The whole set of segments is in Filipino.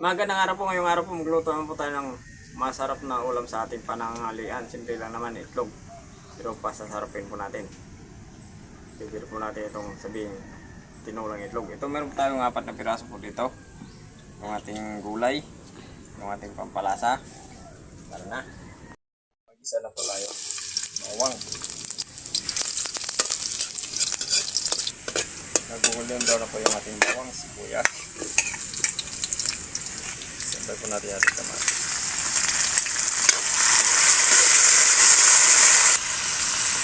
Magandang araw po, ngayong araw po magluto naman po tayo ng masarap na ulam sa ating pananghalian. Simple lang naman, itlog. Pero pasasarapin po natin. Bibili po natin itong sabihin, tinulang itlog. Ito meron po tayong 4 na piraso po dito. Yung ating gulay, yung ating pampalasa. Tara na. Mag-isa na po tayo. Bawang. Nagugulyan daw na po yung ating bawang, sibuyas. Sabay po natin ating kamatis.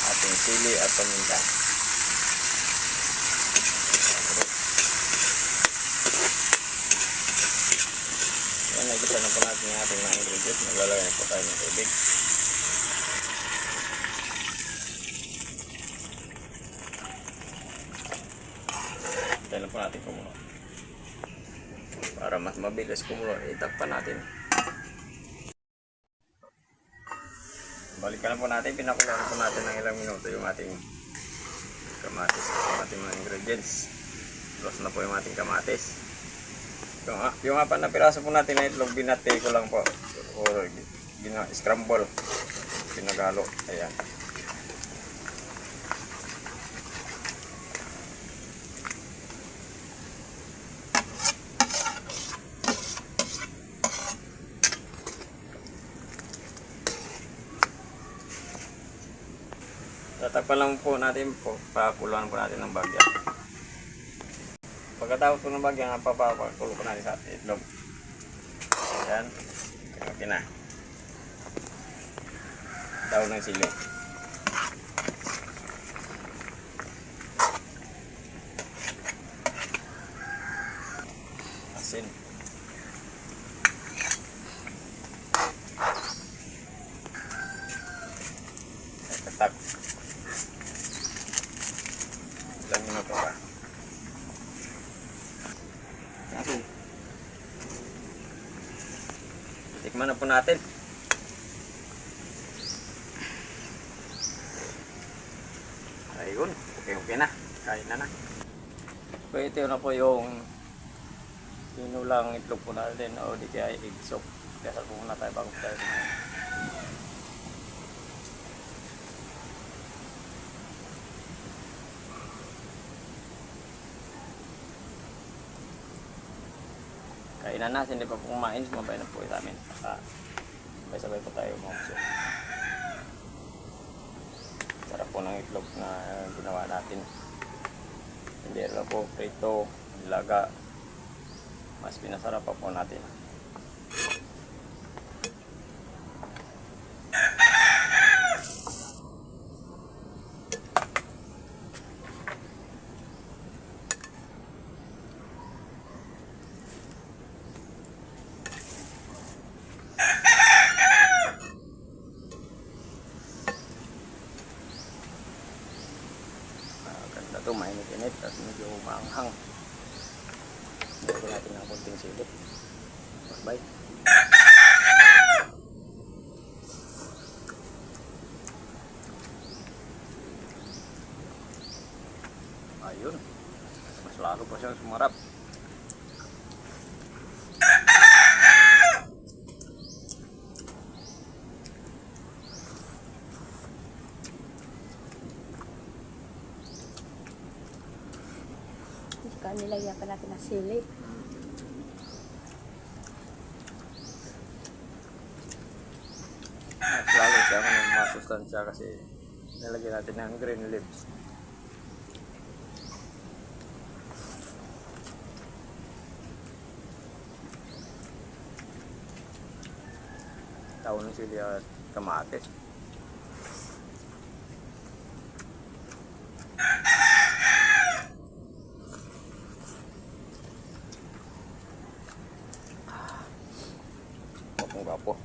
Ating sili at paminta. Yan, nagisa na po natin yung ating mga ingredients. Maglalagay na po tayo ng tubig. Tayo na po natin kumulo. Para mas mabilis kumulo, itakpan natin. Balikan na po natin, pinakuloan po natin ng ilang minuto yung ating kamatis at yung ating mga ingredients. Close na po yung ating kamatis. Yung 4 na piraso po natin na itlog, binati ko lang po. O scramble. Pinagalo. Ayan. Tatakpan lang po natin po, pakuluan po natin ng bagya. Pagkatapos po ng bagya, papakulo po natin sa itlog. Ayan. Okay na. Daw ng sili. Asin. Katak. Ilang minuto pa. Tikman na po natin. Ayun, okay na. Kain na. So ito na po yung tinulang itlog po natin o di kaya egg soup. Dasal po muna tayo bago tayo kumain. Kainan na, hindi pa po kumain, sumabay na po sa amin. Sabay-sabay po tayo umaksyo. Sarap po ng itlog na ginawa natin. Hindi lang po prito, nilaga. Mas pinasarap pa po natin. Ito mainit-init at medyo maanghang. Lagyan natin ng konting sili. Bye. Ayun. Mas lalo pa siyang sumarap. Nilagyan pa natin ng sili. Mas lalo siya ng masustansya kasi nilagyan natin ng green leaves. Taon ng sili at kamatis. Kung gapo.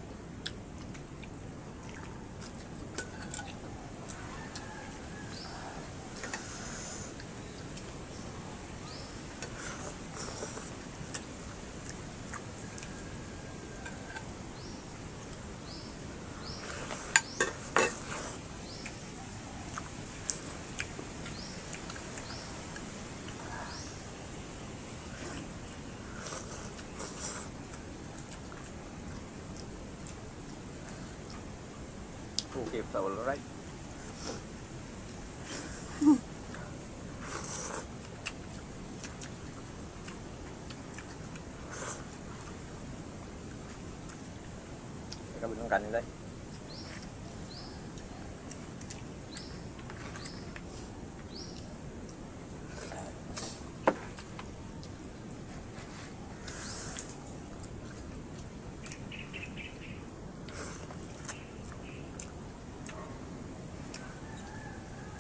Chef Saul, right? Ikaw ng kanin dahil.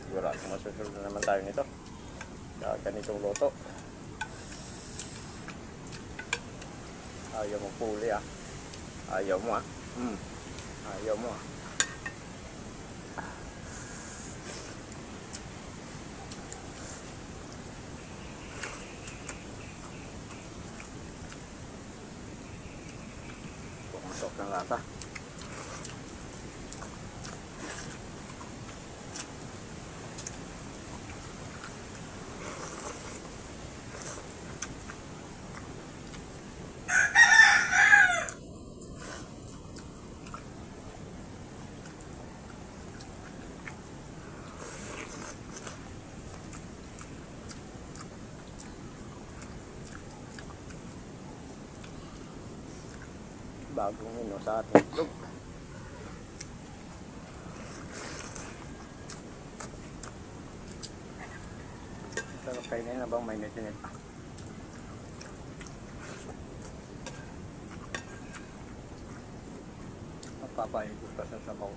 Sigurado masusunod na naman tayo nito. Sa ganitong luto. Ayaw mo puli ah. Ayaw mo ah. Ayaw mo ah. Pumasok ng lata. Bagong menu sa ating itlog. Sarap kainin habang may init-init pa. Mapapaikot pa sa sabaw.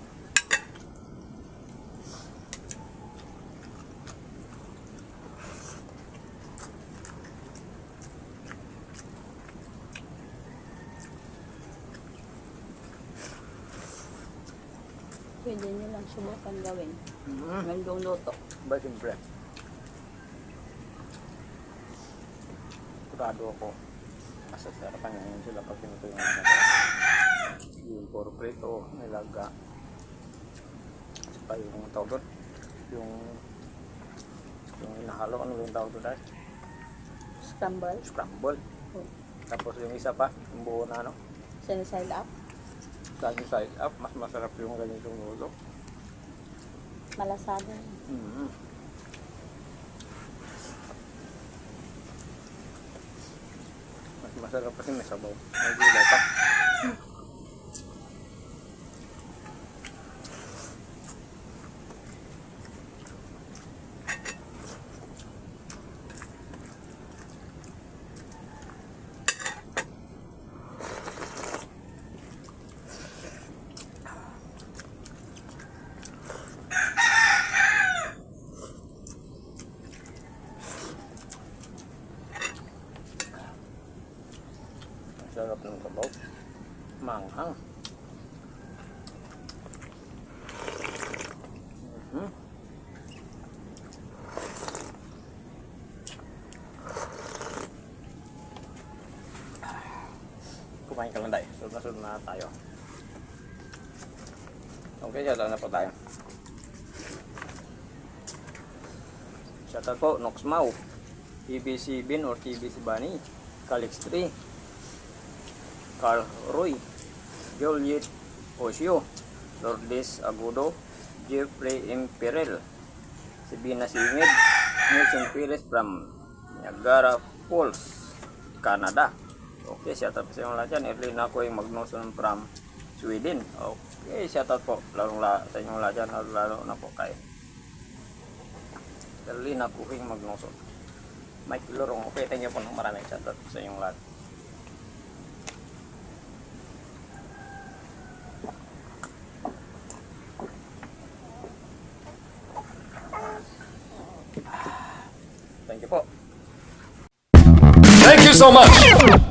Pwede nyo lang subukan gawin. Gandong luto. Ba siyempre. Sigurado ako. Masasarapan ngayon sila pag pinuto yung mga yung puro prito, nilaga. Pa yung tawag doon. Yung inahalo, ano yung tawag doon dahil? Scramble. Scramble. Oh. Tapos yung isa pa, yung buo na ano. Siniside up. Lagi side up, mas masarap yung ganitong luto. Malasado. Mas masarap kasi may sabaw. May gulay pa. Sarap ng sabaw. Manghang. Kumain ka lang tayo. Sunod na tayo. Okay, shoutout na po tayo. Shoutout po, Nox Mau, TBC Bin or TBC Bunny, Calix 3, Carl Roy, Juliet Osio, Lourdes Agudo, Jeffrey Imperial, Sibina Singed, Nelson Perez from Niagara Falls, Canada. Okay, shoutout sa inyo lahat yan. Erlina ko yung Magnoson from Sweden. Okay, shoutout po sa inyo lahat yan, lalo na po kay Erlina ko yung Magnoson. Mike Lorong. Okay, thank you po ng maraming shoutout sa inyong lahat. Thank you po. Thank you so much.